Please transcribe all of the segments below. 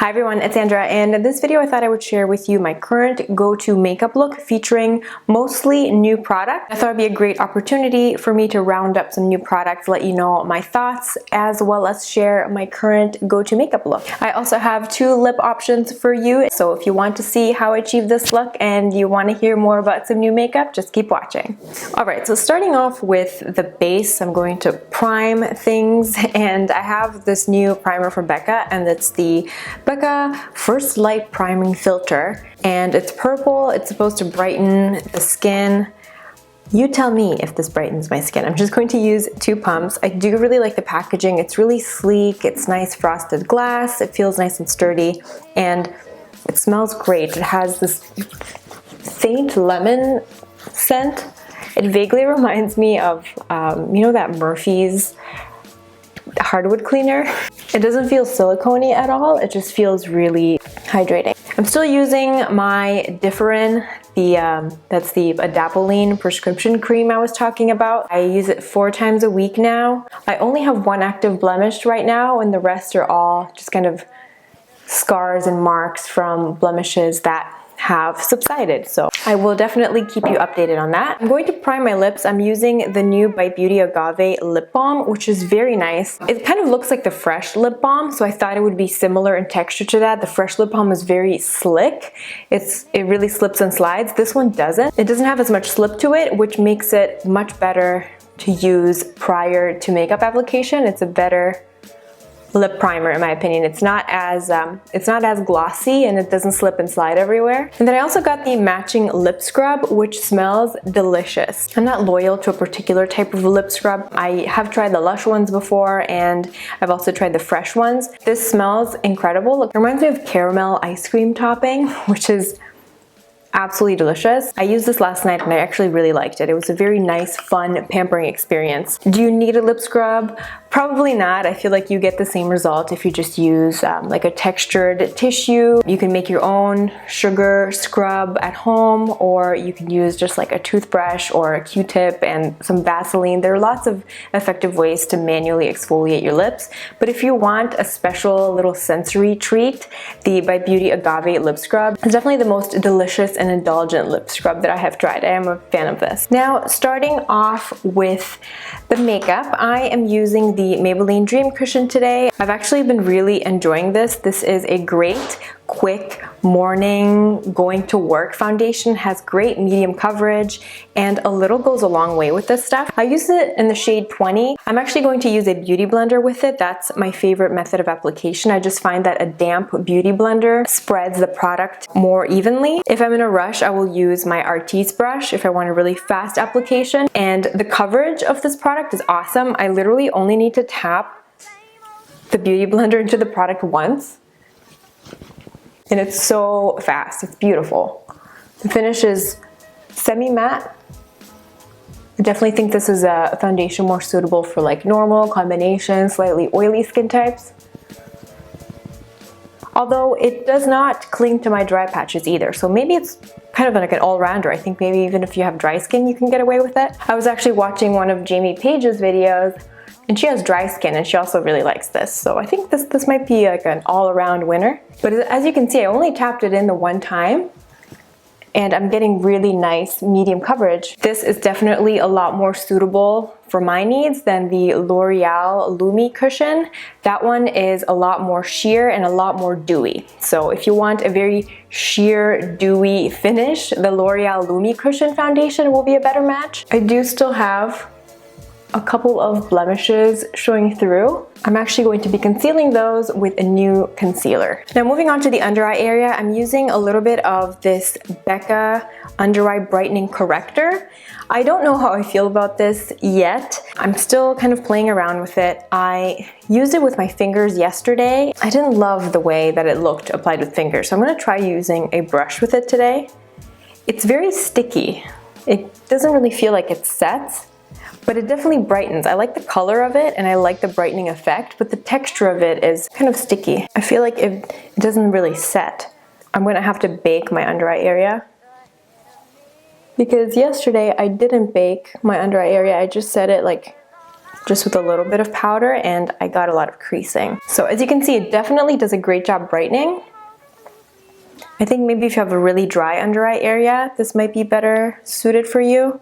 Hi everyone, it's Sandra, and in this video I thought I would share with you my current go-to makeup look featuring mostly new product. I thought it'd be a great opportunity for me to round up some new products, let you know my thoughts, as well as share my current go-to makeup look. I also have 2 lip options for you, so if you want to see how I achieve this look and you want to hear more about some new makeup, just keep watching. Alright, so starting off with the base, I'm going to prime things, and I have this new primer from Becca, and it's the Becca First Light Priming Filter, and it's purple. It's supposed to brighten the skin. You tell me if this brightens my skin. I'm just going to use 2 pumps. I do really like the packaging. It's really sleek. It's nice frosted glass. It feels nice and sturdy, and it smells great. It has this faint lemon scent. It vaguely reminds me of, you know, that Murphy's hardwood cleaner. It doesn't feel silicone-y at all. It just feels really hydrating. I'm still using my Differin, that's the Adapalene prescription cream I was talking about. I use it 4 times a week now. I only have 1 active blemish right now, and the rest are all just kind of scars and marks from blemishes that have subsided, so I will definitely keep you updated on that. I'm going to prime my lips. I'm using the new By Beauty Agave lip balm, which is very nice. It kind of looks like the Fresh lip balm, so I thought it would be similar in texture to that. The Fresh lip balm is very slick. It really slips and slides. This one doesn't. It doesn't have as much slip to it, which makes it much better to use prior to makeup application. It's a better lip primer in my opinion. It's not as glossy, and it doesn't slip and slide everywhere. And then I also got the matching lip scrub, which smells delicious. I'm not loyal to a particular type of lip scrub. I have tried the Lush ones before, and I've also tried the Fresh ones. This smells incredible. It reminds me of caramel ice cream topping, which is absolutely delicious. I used this last night and I actually really liked it. It was a very nice, fun, pampering experience. Do you need a lip scrub? Probably not. I feel like you get the same result if you just use like a textured tissue. You can make your own sugar scrub at home, or you can use just like a toothbrush or a Q-tip and some Vaseline. There are lots of effective ways to manually exfoliate your lips, but if you want a special little sensory treat, the By Beauty Agave lip scrub is definitely the most delicious and indulgent lip scrub that I have tried. I am a fan of this. Now, starting off with the makeup, I am using the Maybelline Dream Cushion today. I've actually been really enjoying this. This is a great, quick morning going to work foundation. Has great medium coverage, and a little goes a long way with this stuff. I use it in the shade 20. I'm actually going to use a beauty blender with it. That's my favorite method of application. I just find that a damp beauty blender spreads the product more evenly. If I'm in a rush, I will use my Artis brush if I want a really fast application, and the coverage of this product is awesome. I literally only need to tap the beauty blender into the product once, and it's so fast. It's beautiful. The finish is semi-matte. I definitely think this is a foundation more suitable for like normal, combination, slightly oily skin types. Although it does not cling to my dry patches either, so maybe it's kind of like an all-rounder. I think maybe even if you have dry skin, you can get away with it. I was actually watching one of Jamie Page's videos, and she has dry skin, and she also really likes this. So I think this might be like an all-around winner. But as you can see, I only tapped it in the 1 time, and I'm getting really nice medium coverage. This is definitely a lot more suitable for my needs than the L'Oreal Lumi cushion. That one is a lot more sheer and a lot more dewy. So if you want a very sheer, dewy finish, the L'Oreal Lumi cushion foundation will be a better match. I do still have a couple of blemishes showing through. I'm actually going to be concealing those with a new concealer. Now, moving on to the under eye area, I'm using a little bit of this Becca Under Eye Brightening Corrector. I don't know how I feel about this yet. I'm still kind of playing around with it. I used it with my fingers yesterday. I didn't love the way that it looked applied with fingers, so I'm gonna try using a brush with it today. It's very sticky. It doesn't really feel like it sets, but it definitely brightens. I like the color of it, and I like the brightening effect, but the texture of it is kind of sticky. I feel like it doesn't really set. I'm gonna have to bake my under eye area, because yesterday I didn't bake my under eye area. I just set it like just with a little bit of powder, and I got a lot of creasing. So as you can see, it definitely does a great job brightening. I think maybe if you have a really dry under eye area, this might be better suited for you.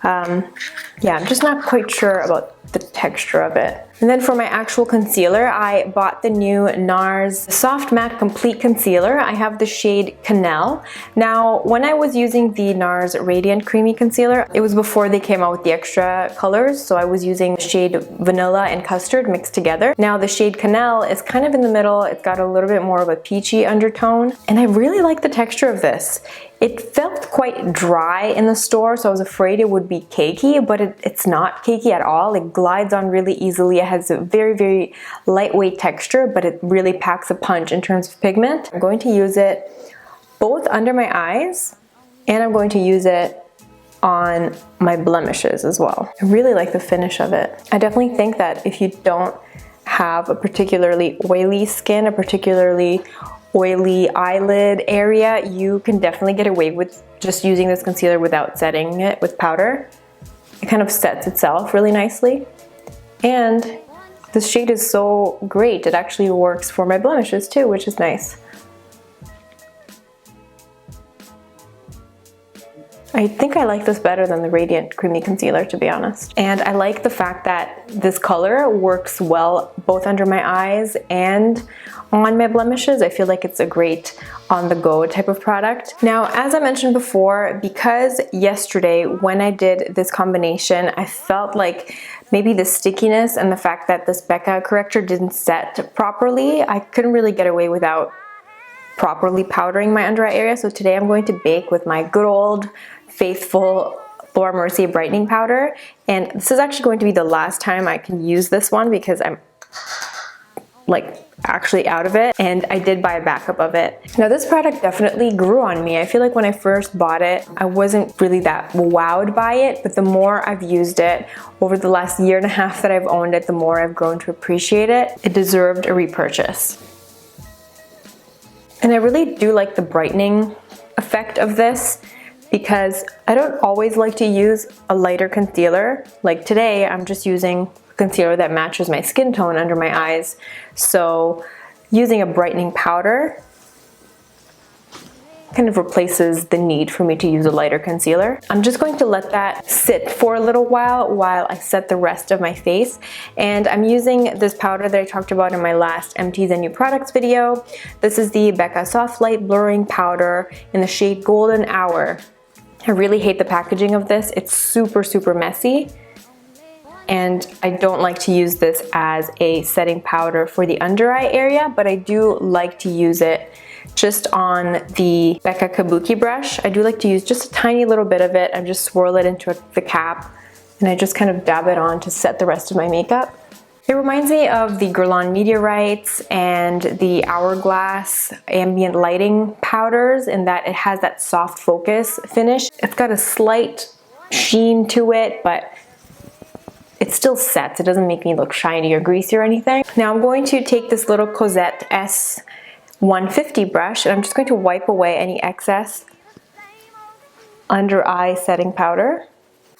Yeah, I'm just not quite sure about the texture of it. And then for my actual concealer, I bought the new NARS Soft Matte Complete Concealer. I have the shade Cannelle. Now, when I was using the NARS Radiant Creamy Concealer, it was before they came out with the extra colors, so I was using the shade Vanilla and Custard mixed together. Now the shade Cannelle is kind of in the middle. It's got a little bit more of a peachy undertone, and I really like the texture of this. It felt quite dry in the store, so I was afraid it would be cakey, but it's not cakey at all. It glides on really easily. It has a very, very lightweight texture, but it really packs a punch in terms of pigment. I'm going to use it both under my eyes, and I'm going to use it on my blemishes as well. I really like the finish of it. I definitely think that if you don't have a particularly oily skin, a particularly oily eyelid area, you can definitely get away with just using this concealer without setting it with powder. It kind of sets itself really nicely. And this shade is so great, it actually works for my blemishes too, which is nice. I think I like this better than the Radiant Creamy Concealer, to be honest. And I like the fact that this color works well both under my eyes and on my blemishes. I feel like it's a great on-the-go type of product. Now, as I mentioned before, because yesterday when I did this combination, I felt like maybe the stickiness and the fact that this Becca Corrector didn't set properly, I couldn't really get away without properly powdering my under eye area. So today I'm going to bake with my good old faithful Mercier brightening powder, and this is actually going to be the last time I can use this one because I'm like actually out of it, and I did buy a backup of it. Now this product definitely grew on me. I feel like when I first bought it, I wasn't really that wowed by it, but the more I've used it over the last year and a half that I've owned it, the more I've grown to appreciate it. It deserved a repurchase. And I really do like the brightening effect of this, because I don't always like to use a lighter concealer. Like today, I'm just using a concealer that matches my skin tone under my eyes. So using a brightening powder kind of replaces the need for me to use a lighter concealer. I'm just going to let that sit for a little while I set the rest of my face. And I'm using this powder that I talked about in my last Empties and New Products video. This is the Becca Soft Light Blurring Powder in the shade Golden Hour. I really hate the packaging of this. It's super, super messy. And I don't like to use this as a setting powder for the under eye area, but I do like to use it just on the Becca Kabuki brush. I do like to use just a tiny little bit of it. I just swirl it into the cap, and I just kind of dab it on to set the rest of my makeup. It reminds me of the Guerlain Meteorites and the Hourglass ambient lighting powders in that it has that soft focus finish. It's got a slight sheen to it, but it still sets. It doesn't make me look shiny or greasy or anything. Now I'm going to take this little Cosette S150 brush, and I'm just going to wipe away any excess under eye setting powder.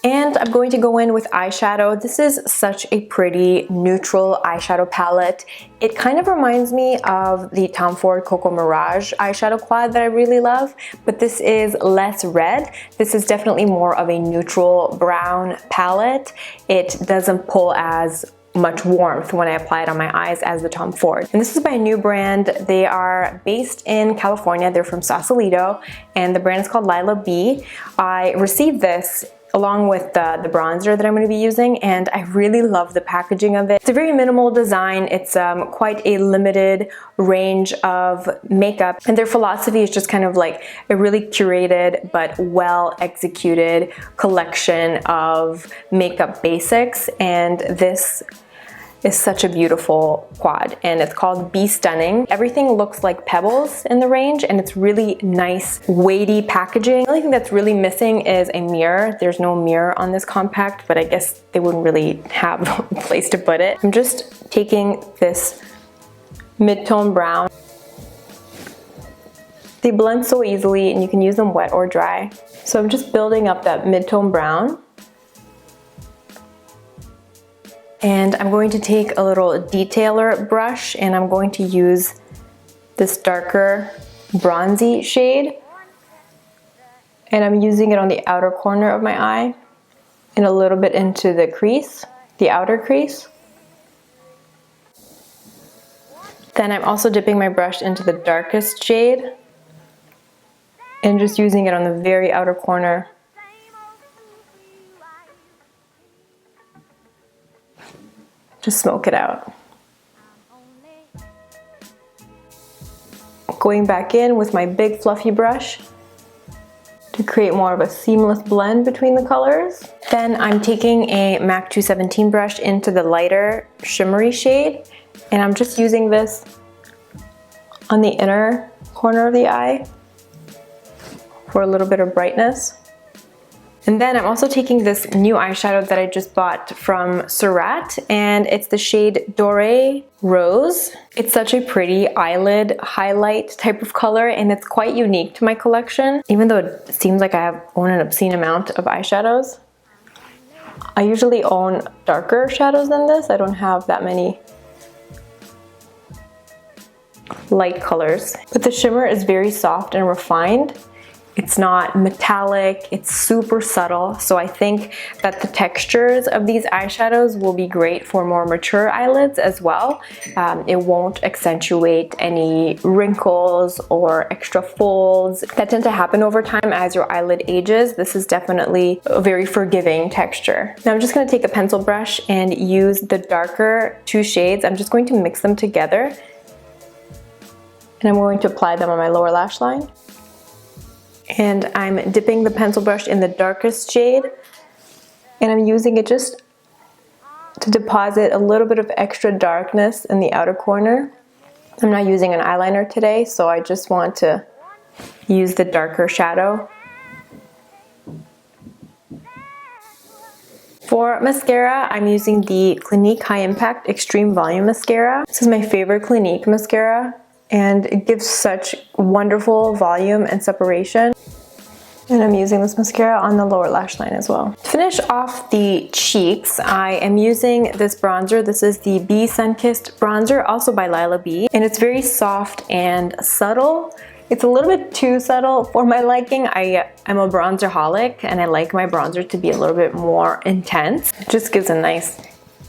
And I'm going to go in with eyeshadow. This is such a pretty neutral eyeshadow palette. It kind of reminds me of the Tom Ford Coco Mirage eyeshadow quad that I really love, but this is less red. This is definitely more of a neutral brown palette. It doesn't pull as much warmth when I apply it on my eyes as the Tom Ford. And this is by a new brand. They are based in California. They're from Sausalito, and the brand is called Lilah B. I received this along with the bronzer that I'm going to be using, and I really love the packaging of it. It's a very minimal design. It's quite a limited range of makeup, and their philosophy is just kind of like a really curated but well executed collection of makeup basics, and this is such a beautiful quad, and it's called Be Stunning. Everything looks like pebbles in the range, and it's really nice, weighty packaging. The only thing that's really missing is a mirror. There's no mirror on this compact, but I guess they wouldn't really have a place to put it. I'm just taking this mid-tone brown. They blend so easily, and you can use them wet or dry. So I'm just building up that mid-tone brown. And I'm going to take a little detailer brush and I'm going to use this darker bronzy shade. And I'm using it on the outer corner of my eye and a little bit into the crease, the outer crease. Then I'm also dipping my brush into the darkest shade and just using it on the very outer corner. To smoke it out. Going back in with my big fluffy brush to create more of a seamless blend between the colors. Then I'm taking a MAC 217 brush into the lighter shimmery shade and I'm just using this on the inner corner of the eye for a little bit of brightness. And then I'm also taking this new eyeshadow that I just bought from Surratt, and it's the shade Doré Rose. It's such a pretty eyelid highlight type of color, and it's quite unique to my collection. Even though it seems like I own an obscene amount of eyeshadows, I usually own darker shadows than this. I don't have that many light colors. But the shimmer is very soft and refined. It's not metallic, it's super subtle, so I think that the textures of these eyeshadows will be great for more mature eyelids as well. It won't accentuate any wrinkles or extra folds that tend to happen over time as your eyelid ages. This is definitely a very forgiving texture. Now I'm just going to take a pencil brush and use the darker two shades. I'm just going to mix them together and I'm going to apply them on my lower lash line. And I'm dipping the pencil brush in the darkest shade and I'm using it just to deposit a little bit of extra darkness in the outer corner. I'm not using an eyeliner today, so I just want to use the darker shadow. For mascara, I'm using the Clinique High Impact Extreme Volume Mascara. This is my favorite Clinique mascara, and it gives such wonderful volume and separation. And I'm using this mascara on the lower lash line as well. To finish off the cheeks, I am using this bronzer. This is the B Sunkissed bronzer, also by Lilah B. And it's very soft and subtle. It's a little bit too subtle for my liking. I'm a bronzer-holic and I like my bronzer to be a little bit more intense. It just gives a nice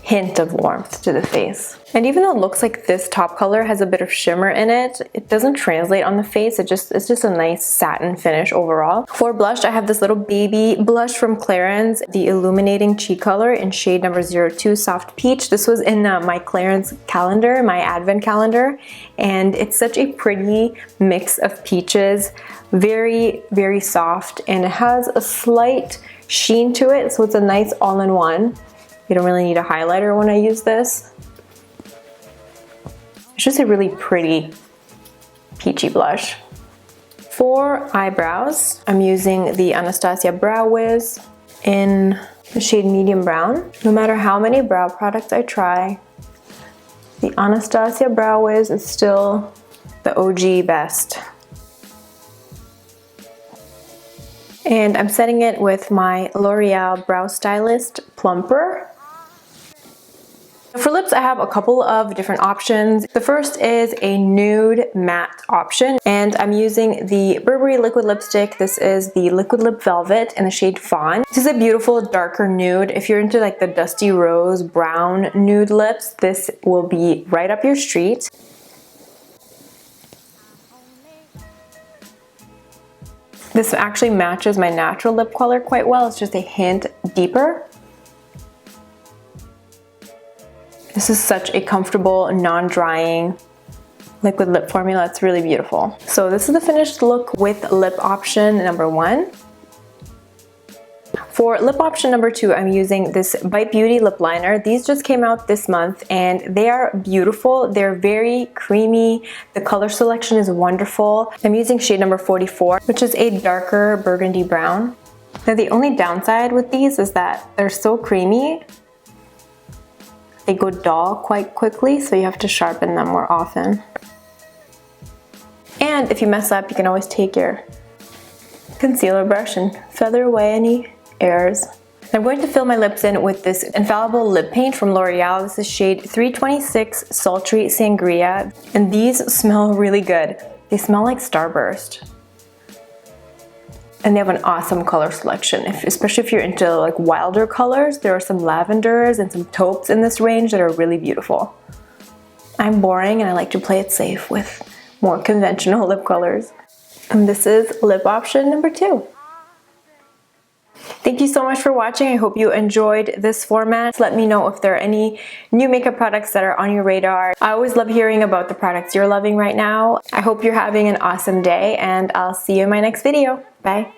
hint of warmth to the face. And even though it looks like this top color has a bit of shimmer in it, it doesn't translate on the face. It's just a nice satin finish overall. For blush, I have this little baby blush from Clarins, the Illuminating Cheek Color in shade number 02 Soft Peach. This was in my Clarins calendar, my advent calendar, and it's such a pretty mix of peaches. Very, very soft, and it has a slight sheen to it, so it's a nice all-in-one. You don't really need a highlighter when I use this. It's just a really pretty peachy blush. For eyebrows, I'm using the Anastasia Brow Wiz in the shade Medium Brown. No matter how many brow products I try, the Anastasia Brow Wiz is still the OG best. And I'm setting it with my L'Oreal Brow Stylist Plumper. For lips, I have a couple of different options. The first is a nude matte option, and I'm using the Burberry liquid lipstick. This is the Liquid Lip Velvet in the shade Fawn. This is a beautiful darker nude. If you're into like the dusty rose brown nude lips, this will be right up your street. This actually matches my natural lip color quite well. It's just a hint deeper. This is such a comfortable, non-drying liquid lip formula. It's really beautiful. So this is the finished look with lip option number 1. For lip option number 2, I'm using this Bite Beauty lip liner. These just came out this month and they are beautiful. They're very creamy. The color selection is wonderful. I'm using shade number 44, which is a darker burgundy brown. Now the only downside with these is that they're so creamy. They go dull quite quickly, so you have to sharpen them more often. And if you mess up, you can always take your concealer brush and feather away any errors. I'm going to fill my lips in with this Infallible Lip Paint from L'Oreal. This is shade 326 Sultry Sangria, and these smell really good. They smell like Starburst. And they have an awesome color selection, especially if you're into like wilder colors. There are some lavenders and some taupes in this range that are really beautiful. I'm boring and I like to play it safe with more conventional lip colors. And this is lip option number 2. Thank you so much for watching. I hope you enjoyed this format. Let me know if there are any new makeup products that are on your radar. I always love hearing about the products you're loving right now. I hope you're having an awesome day, and I'll see you in my next video. Bye.